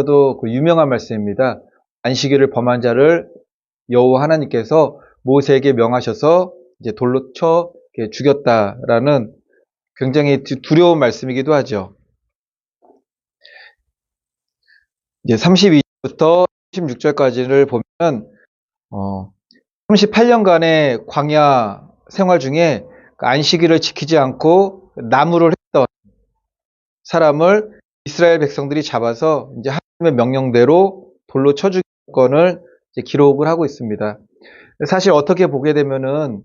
그 유명한 말씀입니다. 안식일을 범한 자를 여호와 하나님께서 모세에게 명하셔서 이제 돌로 쳐 죽였다라는 굉장히 두려운 말씀이기도 하죠. 이제 32절부터 36절까지를 보면 38년간의 광야 생활 중에 안식일을 지키지 않고 나무를 했던 사람을 이스라엘 백성들이 잡아서 이제 하나님의 명령대로 돌로 쳐 죽인 건을 기록을 하고 있습니다. 사실 어떻게 보게 되면은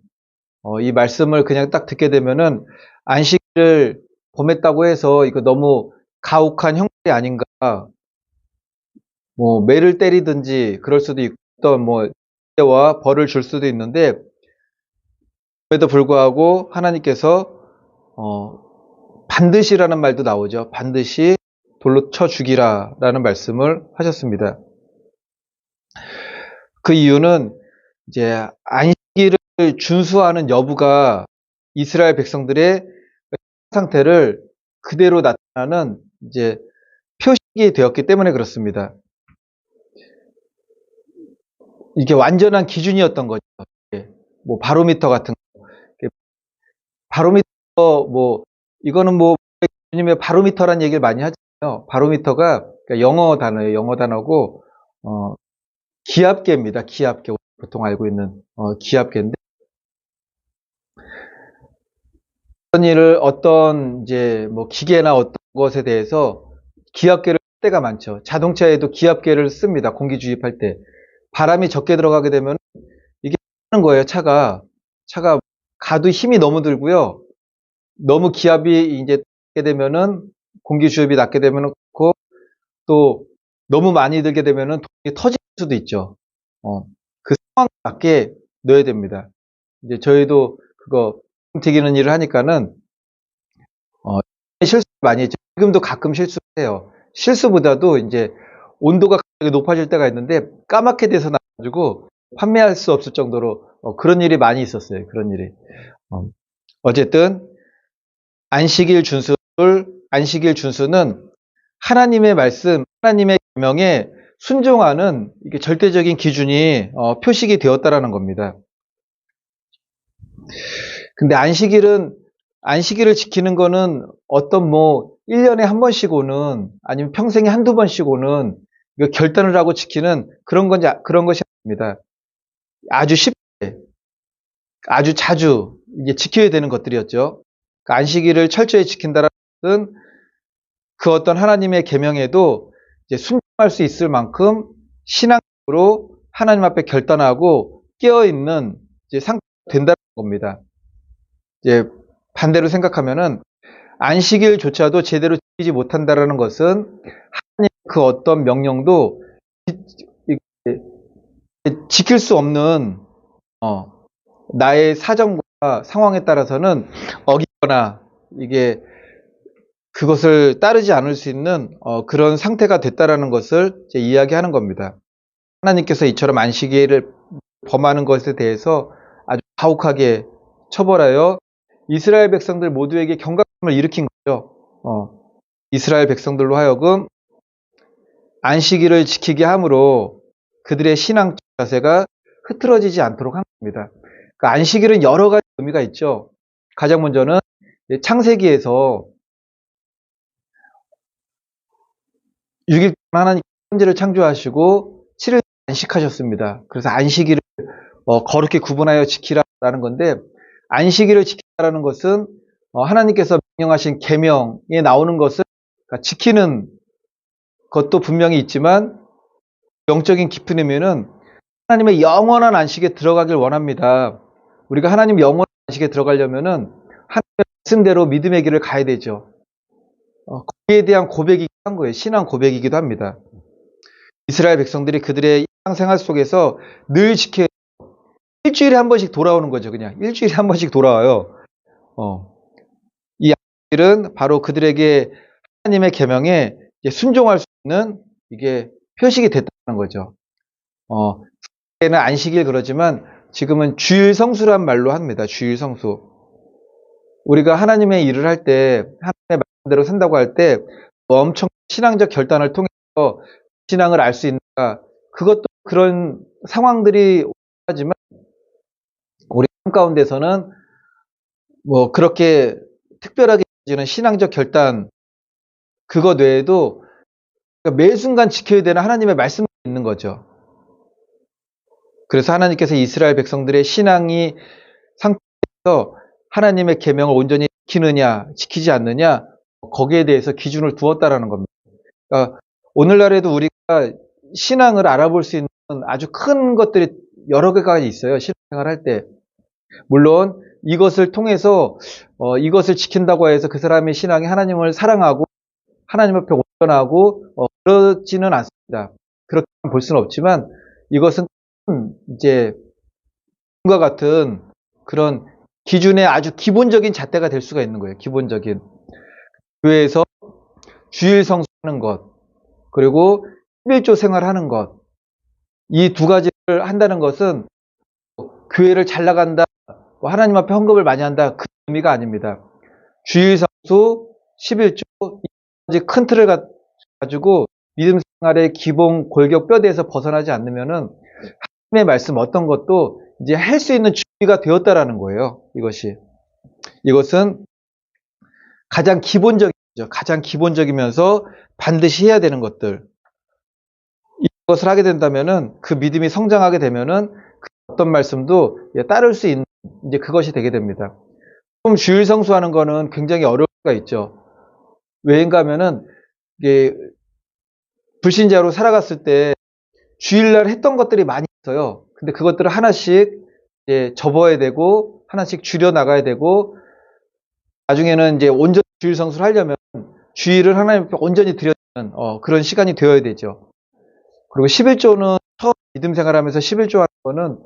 이 말씀을 그냥 딱 듣게 되면은 안식일을 범했다고 해서 이거 너무 가혹한 형벌이 아닌가, 뭐 매를 때리든지 그럴 수도 있고 어떤 뭐 와 벌을 줄 수도 있는데, 그럼에도 불구하고 하나님께서 반드시라는 말도 나오죠. 반드시 돌로 쳐 죽이라라는 말씀을 하셨습니다. 그 이유는 이제 안식일을 준수하는 여부가 이스라엘 백성들의 상태를 그대로 나타나는 이제 표식이 되었기 때문에 그렇습니다. 이게 완전한 기준이었던 거죠. 뭐 바로미터 같은 거. 바로미터 뭐 이거는 뭐 주님의 바로미터란 얘기를 많이 하잖아요. 바로미터가 그러니까 영어 단어예요. 영어 단어고 기압계입니다. 기압계. 보통 알고 있는 기압계인데, 어떤 일을 어떤 이제 뭐 기계나 어떤 것에 대해서 기압계를 쓸 때가 많죠. 자동차에도 기압계를 씁니다. 공기 주입할 때 바람이 적게 들어가게 되면 이게 하는 거예요. 차가 가도 힘이 너무 들고요. 너무 기압이 이제 낮게 되면은 공기 주입이 낮게 되면은 그렇고, 또 너무 많이 들게 되면은 동이 터질 수도 있죠. 그 상황에 맞게 넣어야 됩니다. 이제 저희도 그거 튀기는 일을 하니까는 실수 많이 했죠. 지금도 가끔 실수해요. 실수보다도 이제 온도가 갑자기 높아질 때가 있는데 까맣게 돼서 나가지고 판매할 수 없을 정도로 그런 일이 많이 있었어요. 그런 일이. 어쨌든 안식일 준수는 하나님의 말씀, 하나님의 계명에 순종하는 이게 절대적인 기준이 표식이 되었다라는 겁니다. 근데 안식일을 지키는 거는 어떤 뭐 1년에 한 번씩 오는, 아니면 평생에 한두 번씩 오는 이거 결단을 하고 지키는 그런 것이 아닙니다. 아주 쉽게, 아주 자주 이게 지켜야 되는 것들이었죠. 그러니까 안식일을 철저히 지킨다는 것은 그 어떤 하나님의 계명에도 이제 순종할 수 있을 만큼 신앙적으로 하나님 앞에 결단하고 깨어 있는 이제 상태가 된다는 겁니다. 이제 반대로 생각하면은 안식일조차도 제대로 지키지 못한다라는 것은 하나님 그 어떤 명령도 지킬 수 없는 나의 사정과 상황에 따라서는 어기거나 이게 그것을 따르지 않을 수 있는 그런 상태가 됐다라는 것을 이제 이야기하는 겁니다. 하나님께서 이처럼 안식일을 범하는 것에 대해서 아주 가혹하게 처벌하여 이스라엘 백성들 모두에게 경각심을 일으킨 거죠. 이스라엘 백성들로 하여금 안식일을 지키게 함으로 그들의 신앙 자세가 흐트러지지 않도록 한 겁니다. 그러니까 안식일은 여러 가지 의미가 있죠. 가장 먼저는 창세기에서 6일 동안 하나님 천지를 창조하시고 7일 안식하셨습니다. 그래서 안식일을 거룩히 구분하여 지키라라는 건데, 안식일을 지키라는 것은 하나님께서 명령하신 계명에 나오는 것을 지키는 것도 분명히 있지만, 영적인 깊은 의미는 하나님의 영원한 안식에 들어가길 원합니다. 우리가 하나님 영원한 안식에 들어가려면은 하나님의 말씀대로 믿음의 길을 가야 되죠. 거기에 대한 고백이기도 한 거예요. 신앙 고백이기도 합니다. 이스라엘 백성들이 그들의 일상생활 속에서 늘 지켜야, 일주일에 한 번씩 돌아오는 거죠. 그냥 일주일에 한 번씩 돌아와요. 이 안식일은 바로 그들에게 하나님의 계명에 순종할 수 있는 이게 표식이 됐다는 거죠. 그때는 안식일 그러지만 지금은 주일 성수란 말로 합니다. 주일 성수. 우리가 하나님의 일을 할 때, 하나님의 말씀대로 산다고 할 때 엄청 신앙적 결단을 통해서 신앙을 알 수 있는가? 그것도 그런 상황들이 하지만 우리 삶 가운데서는 뭐 그렇게 특별하게 지는 신앙적 결단 그것 외에도 매 순간 지켜야 되는 하나님의 말씀이 있는 거죠. 그래서 하나님께서 이스라엘 백성들의 신앙이 상태에서 하나님의 계명을 온전히 지키느냐 지키지 않느냐 거기에 대해서 기준을 두었다라는 겁니다. 그러니까 오늘날에도 우리가 신앙을 알아볼 수 있는 아주 큰 것들이 여러 개가 있어요. 신앙생활 할 때. 물론 이것을 통해서 이것을 지킨다고 해서 그 사람의 신앙이 하나님을 사랑하고 하나님 앞에 온전하고 그렇지는 않습니다. 그렇게 볼 수는 없지만 이것은 이제 과 같은 그런 기준의 아주 기본적인 잣대가 될 수가 있는 거예요. 기본적인 교회에서 주일 성수하는 것 그리고 11조 생활하는 것 이 두 가지를 한다는 것은 교회를 잘 나간다 하나님 앞에 헌금을 많이 한다 그 의미가 아닙니다. 주일 성수 11조 이 가지 큰 틀을 가지고 믿음 생활의 기본 골격 뼈대에서 벗어나지 않으면은 하나님의 말씀 어떤 것도 이제 할 수 있는 준비가 되었다라는 거예요. 이것은 가장 기본적이죠. 가장 기본적이면서 반드시 해야 되는 것들. 이것을 하게 된다면은 그 믿음이 성장하게 되면은 어떤 말씀도 따를 수 있는 이제 그것이 되게 됩니다. 좀 주일 성수하는 거는 굉장히 어려울 수가 있죠. 왜인가 하면은 이게 불신자로 살아갔을 때 주일날 했던 것들이 많이 있어요. 근데 그것들을 하나씩 이제 접어야 되고 하나씩 줄여 나가야 되고 나중에는 이제 온전히 주일 성수를 하려면 주일을 하나님 앞에 온전히 드려야 되는 그런 시간이 되어야 되죠. 그리고 11조는 처음 믿음 생활하면서 11조 하는 거는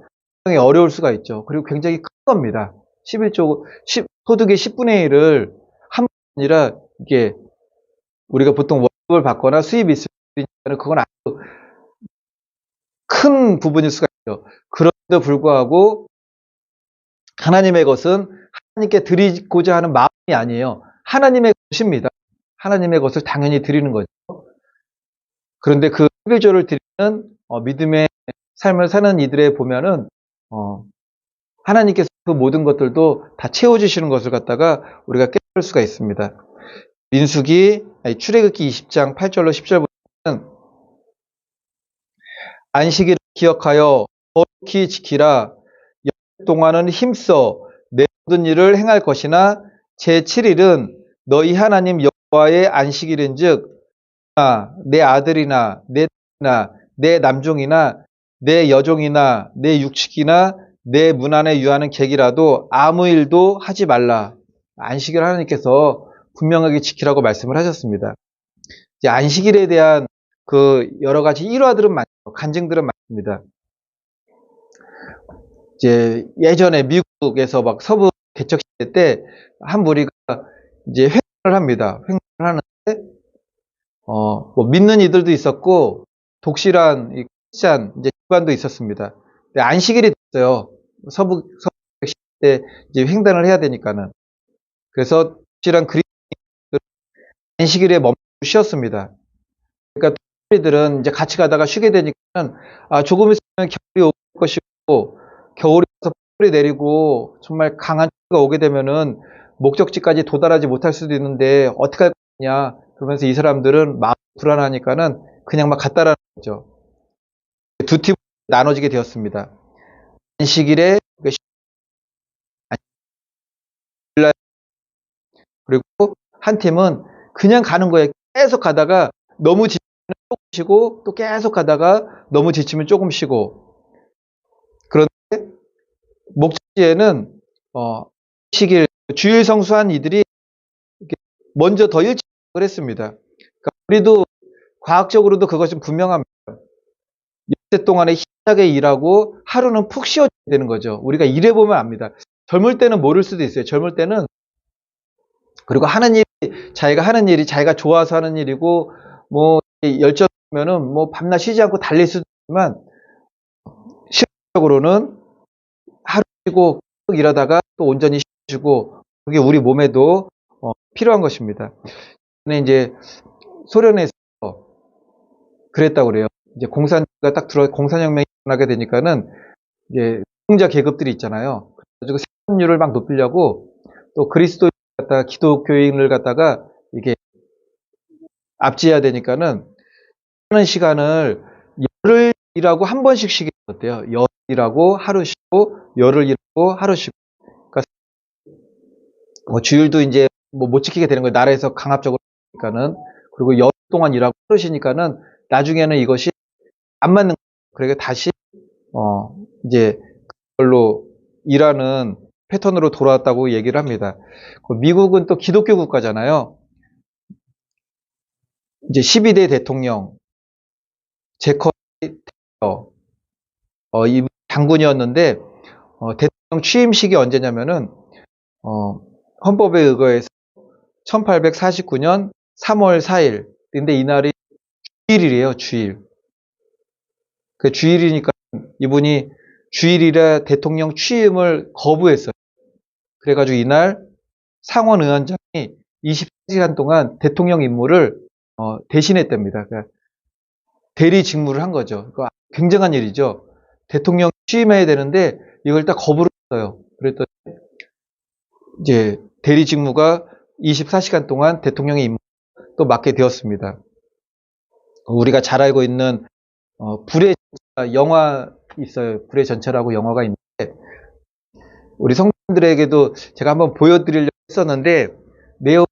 굉장히 어려울 수가 있죠. 그리고 굉장히 큰 겁니다. 11조 소득의 10분의 1을 한 번 아니라 이게 우리가 보통 월급을 받거나 수입이 있으면 그건 아주 큰 부분일 수가 있죠. 그런데도 불구하고 하나님의 것은 하나님께 드리고자 하는 마음이 아니에요. 하나님의 것입니다. 하나님의 것을 당연히 드리는 거죠. 그런데 그 11조를 드리는 믿음의 삶을 사는 이들에 보면은 하나님께서 그 모든 것들도 다 채워주시는 것을 갖다가 우리가 깨달을 수가 있습니다. 출애굽기 20장 8절로 10절부터는 안식일을 기억하여 거룩히 지키라. 열 동안은 힘써 내 모든 일을 행할 것이나 제7일은 너희 하나님 여호와의 안식일인즉 내 아들이나 내 딸이나 내 남종이나 내 여종이나 내 육축이나 내 문 안에 유하는 객이라도 아무 일도 하지 말라. 안식일 하나님께서 분명하게 지키라고 말씀을 하셨습니다. 이제 안식일에 대한 그 여러 가지 일화들은 많죠. 간증들은 많습니다. 이제 예전에 미국에서 막 서부 개척 시대 때 한 무리가 이제 횡단을 합니다. 횡단을 하는데 뭐 믿는 이들도 있었고 독실한 이 크리스찬 이제 집안도 있었습니다. 근데 안식일이 됐어요. 서부 개척 시대 때 이제 횡단을 해야 되니까는 그래서 독실한 그리스도인들은 안식일에 멈추고 쉬었습니다. 그러니까 우리들은 이제 같이 가다가 쉬게 되니까는 조금 있으면 겨울이 올 것이고 겨울이 와서 폭설이 내리고 정말 강한 추위가 오게 되면은 목적지까지 도달하지 못할 수도 있는데 어떻게 할 거냐 그러면서 이 사람들은 마음 불안하니까는 그냥 막 갔다라는 거죠. 두 팀으로 나눠지게 되었습니다. 안식일에 그리고 한 팀은 그냥 가는 거예요. 계속 가다가 너무 지치면 조금 쉬고 또 계속 가다가 너무 지치면 조금 쉬고 그런데 목적지에는 안식일 주일 성수한 이들이 먼저 더 일찍 했습니다. 그러니까 우리도 과학적으로도 그것은 분명합니다. 열대 동안에 힘차게 일하고 하루는 푹 쉬어야 되는 거죠. 우리가 일해보면 압니다. 젊을 때는 모를 수도 있어요. 젊을 때는 그리고 하는 일이 자기가 하는 일이 자기가 좋아서 하는 일이고 뭐 열정이면은 뭐 밤낮 쉬지 않고 달릴 수도 있지만 실질적으로는 하루 쉬고 계속 일하다가 또 온전히 쉬고 그게 우리 몸에도 필요한 것입니다. 근데 이제 소련에서 그랬다고 그래요. 이제 공산주의가 딱 공산혁명이 일어나게 되니까는 이제 노동자 계급들이 있잖아요. 그래가지고 생산률을 막 높이려고 또 그리스도인을 갖다가 기독교인을 갖다가 이게 압제해야 되니까는 하는 시간을 열흘 일하고 한 번씩 쉬게 어때요? 열흘 일하고 하루 쉬고 열흘 일하고 하루 쉬고. 그러니까 뭐 주일도 이제 뭐 못 지키게 되는 거예요. 나라에서 강압적으로 하니까는. 그리고 열흘 동안 일하고 하루 쉬니까는 나중에는 이것이 안 맞는 거예요. 그러니까 다시 이제 그걸로 일하는 패턴으로 돌아왔다고 얘기를 합니다. 미국은 또 기독교 국가잖아요. 이제 12대 대통령 제커리 테일러 이 장군이었는데 대통령 취임식이 언제냐면은 헌법에 의거해서 1849년 3월 4일. 근데 이날이 주일이래요, 주일. 그 주일이니까 이분이 주일이라 대통령 취임을 거부했어요. 그래가지고 이날 상원 의원장이 24시간 동안 대통령 임무를 대신했답니다. 그러니까 대리 직무를 한 거죠. 굉장한 일이죠. 대통령 취임해야 되는데 이걸 딱 거부를 했어요. 그랬더니 이제 대리 직무가 24시간 동안 대통령의 임무 또 맡게 되었습니다. 우리가 잘 알고 있는 불의 전차 영화 있어요. 불의 전차라고 영화가 있는데 우리 성도들에게도 제가 한번 보여드리려고 했었는데 내용은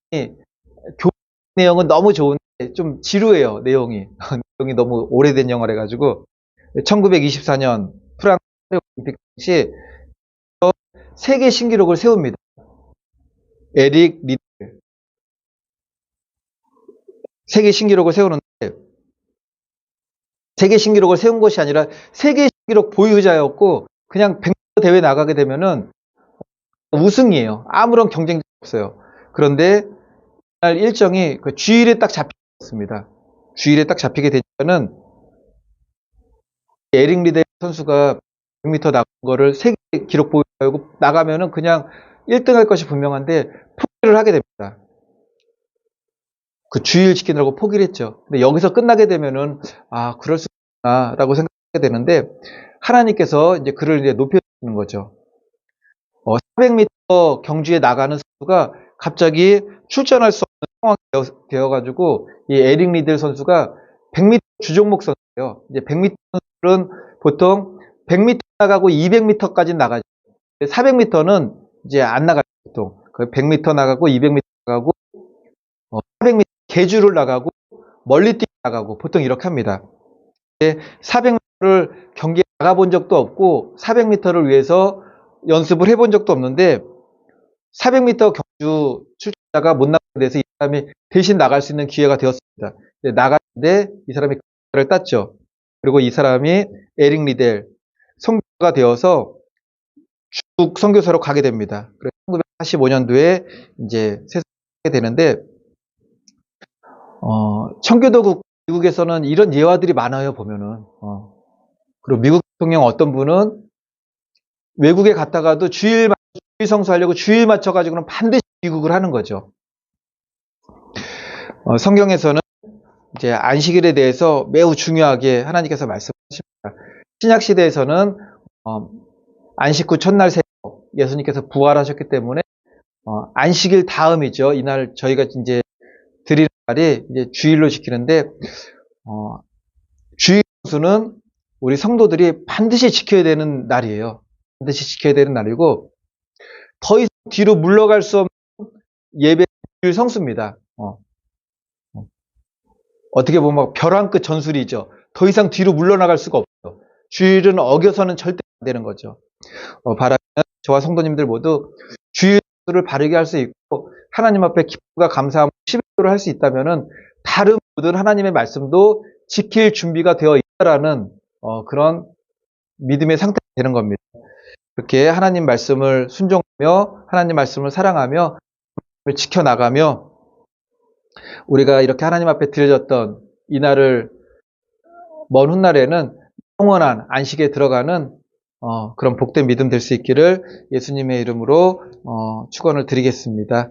너무 좋은데 좀 지루해요. 내용이 너무 오래된 영화래 가지고 1924년 프랑스 올림픽 당시 세계 신기록을 세웁니다. 에릭 리델 세계 신기록을 세우는데 세계 신기록을 세운 것이 아니라 세계 신기록 보유자였고 그냥 100m 대회 나가게 되면은 우승이에요. 아무런 경쟁자가 없어요. 그런데 날 일정이 그 주일에 딱 잡혔습니다. 주일에 딱 잡히게 되니까는 에릭 리델 선수가 100m 나간 거를 세계 기록 보유자고 나가면은 그냥 1등 할 것이 분명한데 포기를 하게 됩니다. 그 주일 지키느라고 포기를 했죠. 근데 여기서 끝나게 되면은 그럴 수 있구나라고 생각하게 되는데 하나님께서 이제 그를 이제 높여주는 거죠. 400m 경주에 나가는 선수가 갑자기 출전할 수 없는 상황이 되어가지고 이 에릭 리델 선수가 100m 주종목 선수예요. 이제 100m 선수들은 보통 100m 나가고 200m까지 나가죠. 400m는 이제 안 나가죠. 보통 100m 나가고 200m 나가고 400m 계주를 나가고 멀리 뛰기 나가고 보통 이렇게 합니다. 400m를 경기에 나가본 적도 없고 400m를 위해서 연습을 해본 적도 없는데 400m 경주 출전자가 못 나가게 돼서 이 사람이 대신 나갈 수 있는 기회가 되었습니다. 나갔는데 이 사람이 금메달을 땄죠. 그리고 이 사람이 에릭 리델 선교사가 되어서 중국 선교사로 가게 됩니다. 그래서 1945년도에 이제 세상에 되는데 청교도국 미국에서는 이런 예화들이 많아요. 보면은 그리고 미국 대통령 어떤 분은 외국에 갔다가도 주일 성수하려고 주일 맞춰가지고는 반드시 귀국을 하는 거죠. 성경에서는 이제 안식일에 대해서 매우 중요하게 하나님께서 말씀하십니다. 신약 시대에서는 안식 후 첫날 새벽 예수님께서 부활하셨기 때문에 안식일 다음이죠. 이날 저희가 이제 드리는 날이 이제 주일로 지키는데 주일 성수는 우리 성도들이 반드시 지켜야 되는 날이에요. 반드시 지켜야 되는 날이고 더 이상 뒤로 물러갈 수 없는 예배 주일 성수입니다. 어떻게 보면 벼랑 끝 전술이죠. 더 이상 뒤로 물러나갈 수가 없어요. 주일은 어겨서는 절대 안 되는 거죠. 바라면 저와 성도님들 모두 주일을 바르게 할 수 있고 하나님 앞에 기쁨과 감사함 11조를 할 수 있다면은 다른 모든 하나님의 말씀도 지킬 준비가 되어 있다라는 그런 믿음의 상태가 되는 겁니다. 그렇게 하나님 말씀을 순종하며 하나님 말씀을 사랑하며 지켜나가며 우리가 이렇게 하나님 앞에 드려졌던 이날을 먼 훗날에는 영원한 안식에 들어가는 그런 복된 믿음 될 수 있기를 예수님의 이름으로 축원을 드리겠습니다.